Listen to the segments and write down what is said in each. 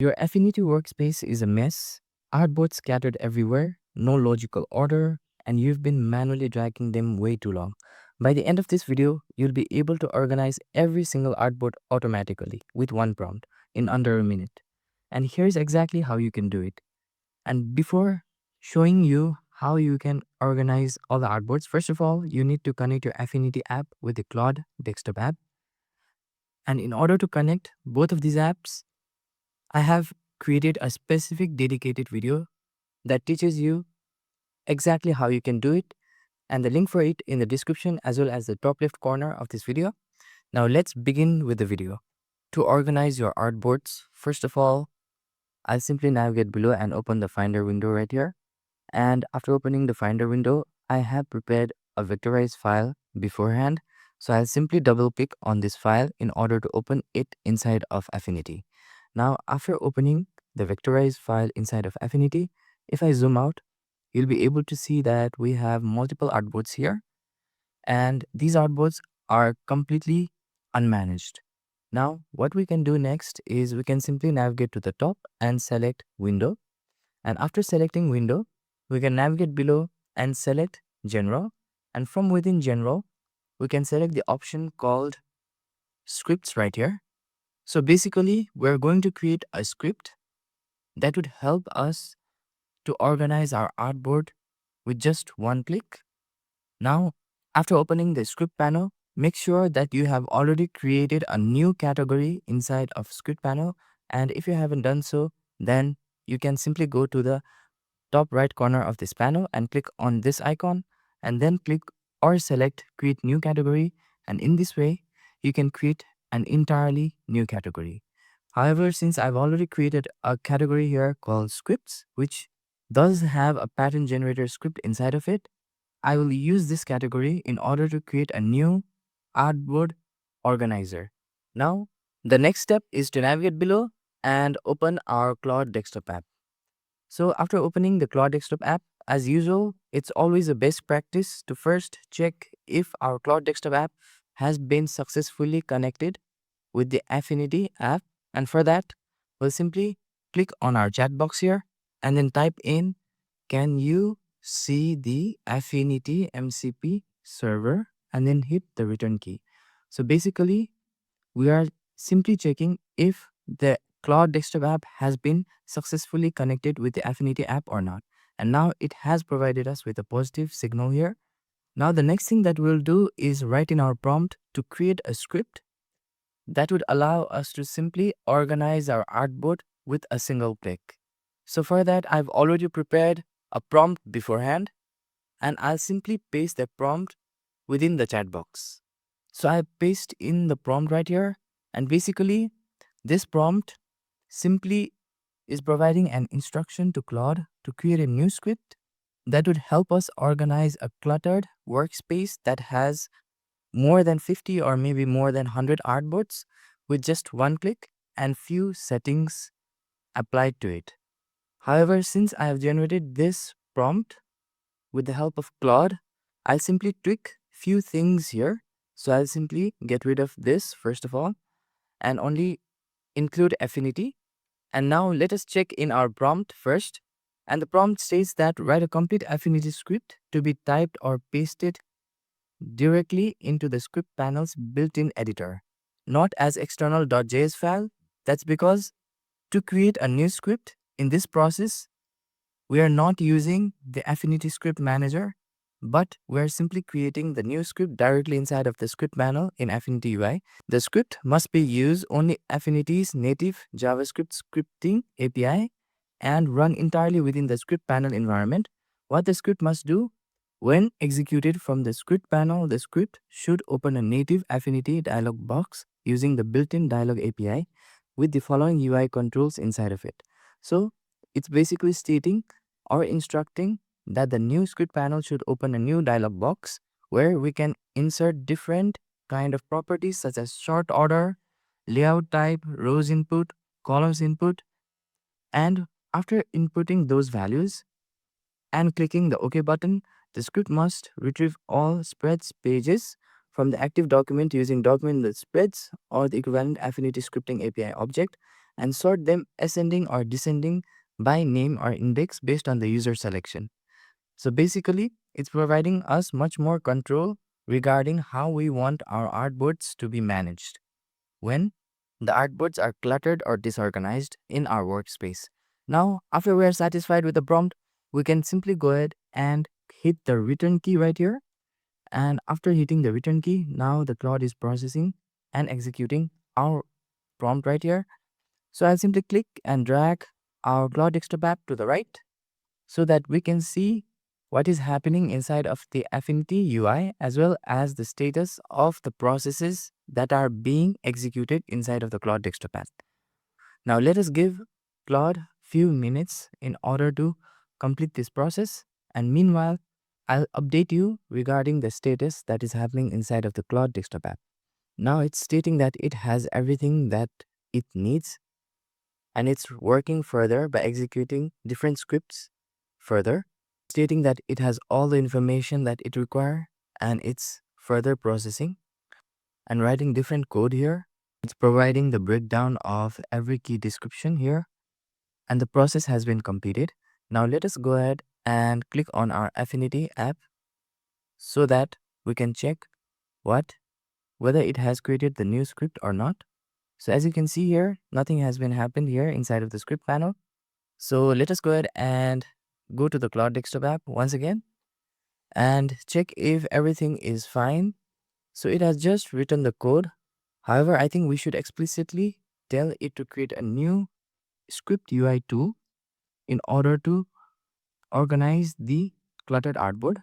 Your Affinity workspace is a mess, artboards scattered everywhere, no logical order, and you've been manually dragging them way too long. By the end of this video, you'll be able to organize every single artboard automatically with one prompt in under a minute. And here's exactly how you can do it. And before showing you how you can organize all the artboards, first of all, you need to connect your Affinity app with the Claude desktop app. And in order to connect both of these apps, I have created a specific dedicated video that teaches you exactly how you can do it, and the link for it in the description as well as the top left corner of this video. Now let's begin with the video. To organize your artboards, first of all, I'll simply navigate below and open the Finder window right here. And after opening the Finder window, I have prepared a vectorized file beforehand. So I'll simply double click on this file in order to open it inside of Affinity. Now, after opening the vectorized file inside of Affinity, if I zoom out, you'll be able to see that we have multiple artboards here. And these artboards are completely unmanaged. Now, what we can do next is we can simply navigate to the top and select Window. And after selecting Window, we can navigate below and select General. And from within General, we can select the option called Scripts right here. So basically, we're going to create a script that would help us to organize our artboard with just one click. Now, after opening the script panel, make sure that you have already created a new category inside of script panel. And if you haven't done so, then you can simply go to the top right corner of this panel and click on this icon and then click or select create new category, and in this way you can create an entirely new category. However, since I've already created a category here called scripts, which does have a pattern generator script inside of it, I will use this category in order to create a new artboard organizer. Now, the next step is to navigate below and open our Claude desktop app. So after opening the Claude desktop app, as usual, it's always a best practice to first check if our Claude desktop app has been successfully connected with the Affinity app. And for that, we'll simply click on our chat box here and then type in, can you see the Affinity MCP server, and then hit the return key. So basically, we are simply checking if the Claude desktop app has been successfully connected with the Affinity app or not. And now it has provided us with a positive signal here. Now the next thing that we'll do is write in our prompt to create a script that would allow us to simply organize our artboard with a single click. So for that, I've already prepared a prompt beforehand, and I'll simply paste the prompt within the chat box. So I paste in the prompt right here, and basically this prompt simply is providing an instruction to Claude to create a new script that would help us organize a cluttered workspace that has more than 50 or maybe more than 100 artboards with just one click and few settings applied to it. However, since I have generated this prompt with the help of Claude, I'll simply tweak few things here. So I'll simply get rid of this first of all and only include Affinity. And now let us check in our prompt first. And the prompt states that write a complete Affinity script to be typed or pasted directly into the script panel's built-in editor, not as external .js file. That's because to create a new script in this process, we are not using the Affinity script manager, but we are simply creating the new script directly inside of the script panel in Affinity UI. The script must be use only Affinity's native JavaScript scripting API and run entirely within the script panel environment. What the script must do, when executed from the script panel, the script should open a native Affinity dialog box using the built-in dialog API with the following UI controls inside of it. So it's basically stating or instructing that the new script panel should open a new dialog box where we can insert different kind of properties such as sort order, layout type, rows input, columns input, and after inputting those values and clicking the OK button, the script must retrieve all spreads pages from the active document using document spreads or the equivalent Affinity scripting API object. and sort them ascending or descending by name or index based on the user selection. So basically, it's providing us much more control regarding how we want our artboards to be managed when the artboards are cluttered or disorganized in our workspace. Now, after we are satisfied with the prompt, we can simply go ahead and hit the return key right here. And after hitting the return key, now the Claude is processing and executing our prompt right here. So I'll simply click and drag our Claude desktop app to the right so that we can see what is happening inside of the Affinity UI as well as the status of the processes that are being executed inside of the Claude desktop app. Now let us give Claude few minutes in order to complete this process, and meanwhile I'll update you regarding the status that is happening inside of the Claude desktop app. Now it's stating that it has everything that it needs and it's working further by executing different scripts further, stating that it has all the information that it requires and it's further processing and writing different code here. It's providing the breakdown of every key description here and the process has been completed. Now let us go ahead and click on our Affinity app so that we can check whether it has created the new script or not. So as you can see here, nothing has been happened here inside of the script panel. So let us go ahead and go to the Claude desktop app once again and check if everything is fine. So it has just written the code. However, I think we should explicitly tell it to create a new script UI2 in order to organize the cluttered artboard.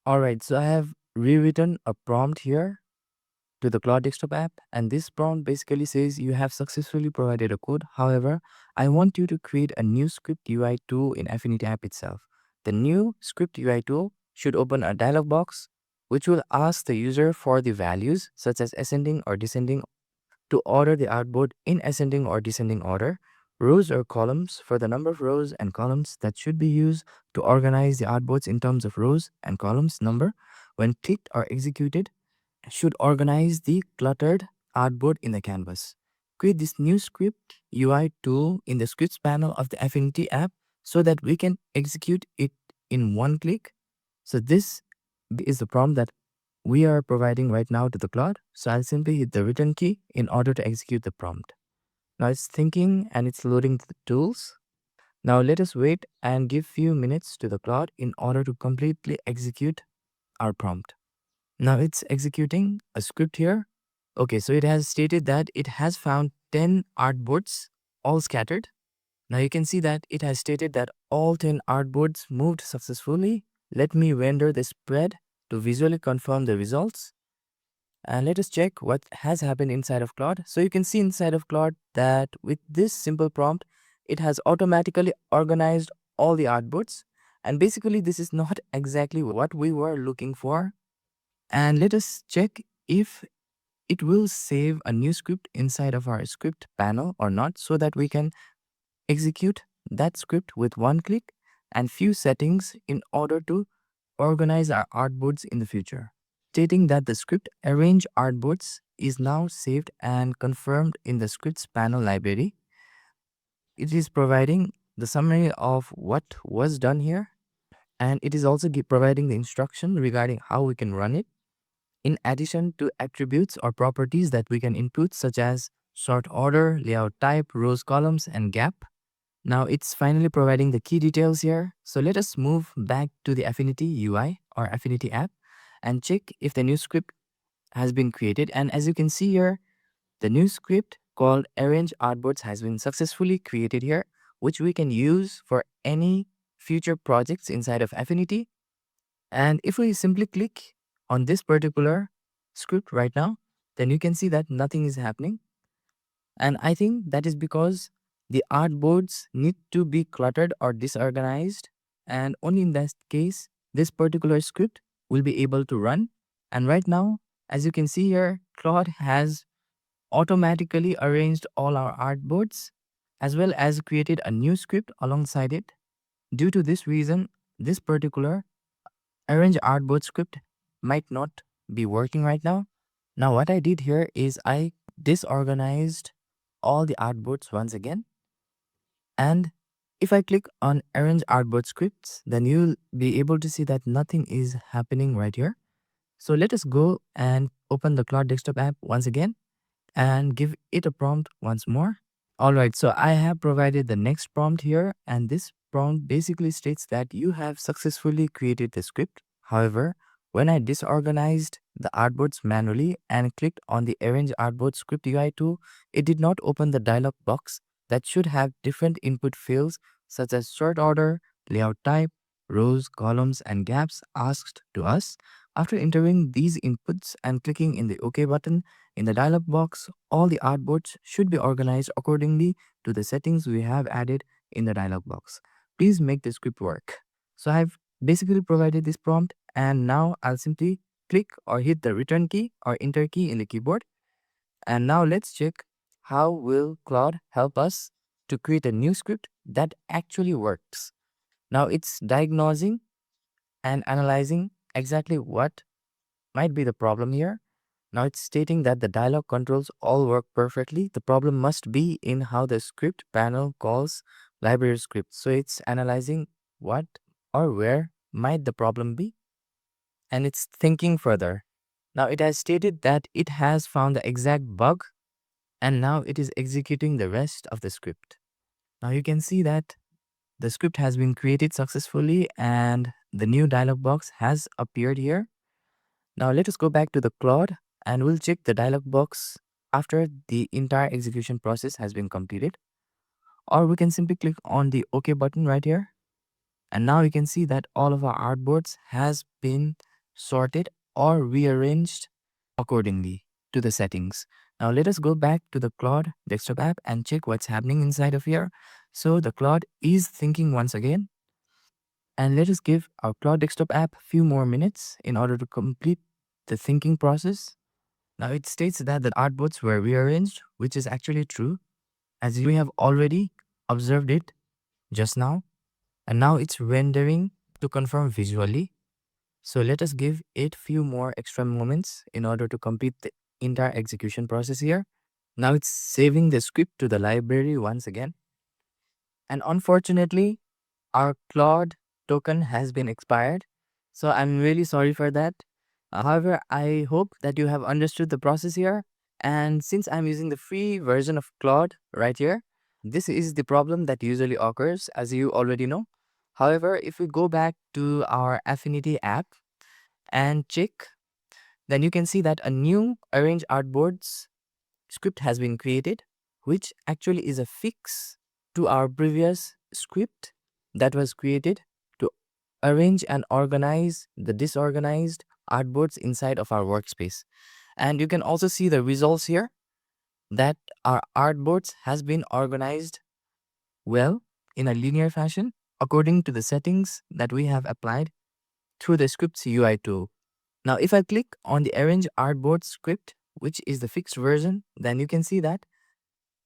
Alright, so I have rewritten a prompt here to the Claude desktop app, and this prompt basically says you have successfully provided a code. However, I want you to create a new script UI2 in Affinity app itself. The new script UI2 should open a dialog box which will ask the user for the values such as ascending or descending to order the artboard in ascending or descending order, rows or columns for the number of rows and columns that should be used to organize the artboards in terms of rows and columns number. When clicked or executed, should organize the cluttered artboard in the canvas. Create this new script UI tool in the scripts panel of the Affinity app so that we can execute it in one click. So this is the prompt that we are providing right now to the Claude. So I'll simply hit the return key in order to execute the prompt. Now it's thinking and it's loading the tools. Now let us wait and give few minutes to the Claude in order to completely execute our prompt. Now it's executing a script here. Okay, so it has stated that it has found 10 artboards all scattered. Now you can see that it has stated that all 10 artboards moved successfully. Let me render the spread to visually confirm the results. And let us check what has happened inside of Claude. So you can see inside of Claude that with this simple prompt, it has automatically organized all the artboards. And basically this is not exactly what we were looking for. And let us check if it will save a new script inside of our script panel or not so that we can execute that script with one click and few settings in order to organize our artboards in the future. Stating that the script arrange artboards is now saved and confirmed in the scripts panel library. It is providing the summary of what was done here, and it is also providing the instruction regarding how we can run it. In addition to attributes or properties that we can input such as sort order, layout type, rows, columns, and gap. Now it's finally providing the key details here. So let us move back to the Affinity UI or Affinity app and check if the new script has been created. And as you can see here, the new script called Arrange Artboards has been successfully created here, which we can use for any future projects inside of Affinity. And if we simply click on this particular script right now, then you can see that nothing is happening. And I think that is because the artboards need to be cluttered or disorganized. And only in that case, this particular script will be able to run. And right now, as you can see here, Claude has automatically arranged all our artboards as well as created a new script alongside it. Due to this reason, this particular arrange artboard script might not be working right now. Now what I did here is I disorganized all the artboards once again. And if I click on arrange artboard scripts, then you'll be able to see that nothing is happening right here. So let us go and open the Claude desktop app once again and give it a prompt once more. Alright, so I have provided the next prompt here, and this prompt basically states that you have successfully created the script. However, when I disorganized the artboards manually and clicked on the Arrange Artboard Script UI tool, it did not open the dialog box that should have different input fields such as sort order, layout type, rows, columns, and gaps asked to us. After entering these inputs and clicking in the OK button, in the dialog box, all the artboards should be organized accordingly to the settings we have added in the dialog box. Please make the script work. So I've basically provided this prompt, and now I'll simply click or hit the return key or enter key in the keyboard. And now let's check how will Claude help us to create a new script that actually works. Now it's diagnosing and analyzing exactly what might be the problem here. Now it's stating that the dialog controls all work perfectly. The problem must be in how the script panel calls library script. So it's analyzing what or where might the problem be, and it's thinking further. Now it has stated that it has found the exact bug, and now it is executing the rest of the script. Now you can see that the script has been created successfully and the new dialog box has appeared here. Now let us go back to the Claude and we'll check the dialog box after the entire execution process has been completed. Or we can simply click on the OK button right here. And now you can see that all of our artboards has been sorted or rearranged accordingly to the settings. Now let us go back to the Claude desktop app and check what's happening inside of here. So the Claude is thinking once again. And let us give our Claude desktop app a few more minutes in order to complete the thinking process. Now it states that the artboards were rearranged, which is actually true, as we have already observed it just now. And now it's rendering to confirm visually. So let us give it few more extra moments in order to complete the entire execution process here. Now it's saving the script to the library once again. And unfortunately, our Claude token has been expired. So I'm really sorry for that. However, I hope that you have understood the process here. And since I'm using the free version of Claude right here, this is the problem that usually occurs, as you already know. However, if we go back to our Affinity app and check, then you can see that a new Arrange Artboards script has been created, which actually is a fix to our previous script that was created to arrange and organize the disorganized artboards inside of our workspace. And you can also see the results here that our artboards has been organized well in a linear fashion according to the settings that we have applied through the scripts UI tool. Now, if I click on the Arrange Artboard script, which is the fixed version, then you can see that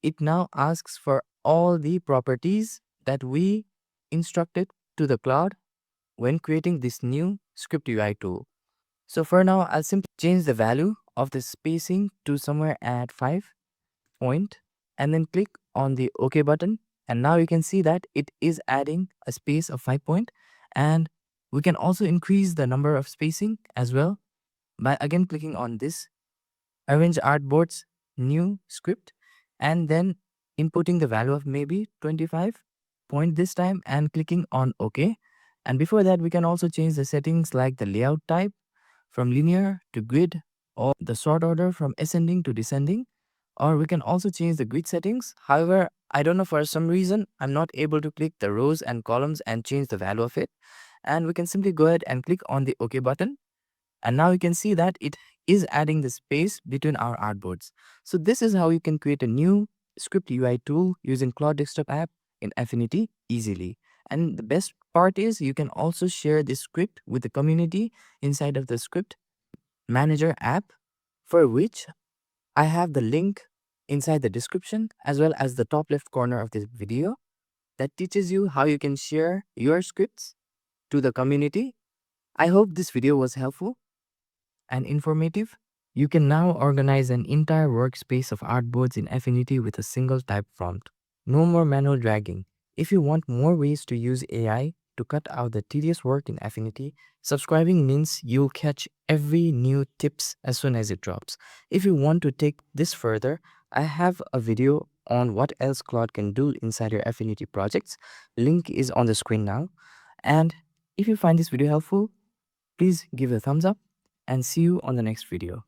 it now asks for all the properties that we instructed to the Claude when creating this new script UI tool. So for now, I'll simply change the value of the spacing to somewhere at 5 point and then click on the OK button. And now you can see that it is adding a space of 5 point, and we can also increase the number of spacing as well by again clicking on this Arrange Artboards new script and then inputting the value of maybe 25 point this time and clicking on OK. And before that, we can also change the settings like the layout type from linear to grid, or the sort order from ascending to descending, or we can also change the grid settings. However, I don't know, for some reason I'm not able to click the rows and columns and change the value of it. And we can simply go ahead and click on the OK button. And now you can see that it is adding the space between our artboards. So this is how you can create a new script UI tool using Claude desktop app in Affinity easily. And the best part is you can also share this script with the community inside of the script manager app, for which I have the link inside the description as well as the top left corner of this video that teaches you how you can share your scripts to the community. I hope this video was helpful and informative. You can now organize an entire workspace of artboards in Affinity with a single type prompt. No more manual dragging. If you want more ways to use AI to cut out the tedious work in Affinity, subscribing means you'll catch every new tips as soon as it drops. If you want to take this further, I have a video on what else Claude can do inside your Affinity projects. Link is on the screen now. And if you find this video helpful, please give it a thumbs up and see you on the next video.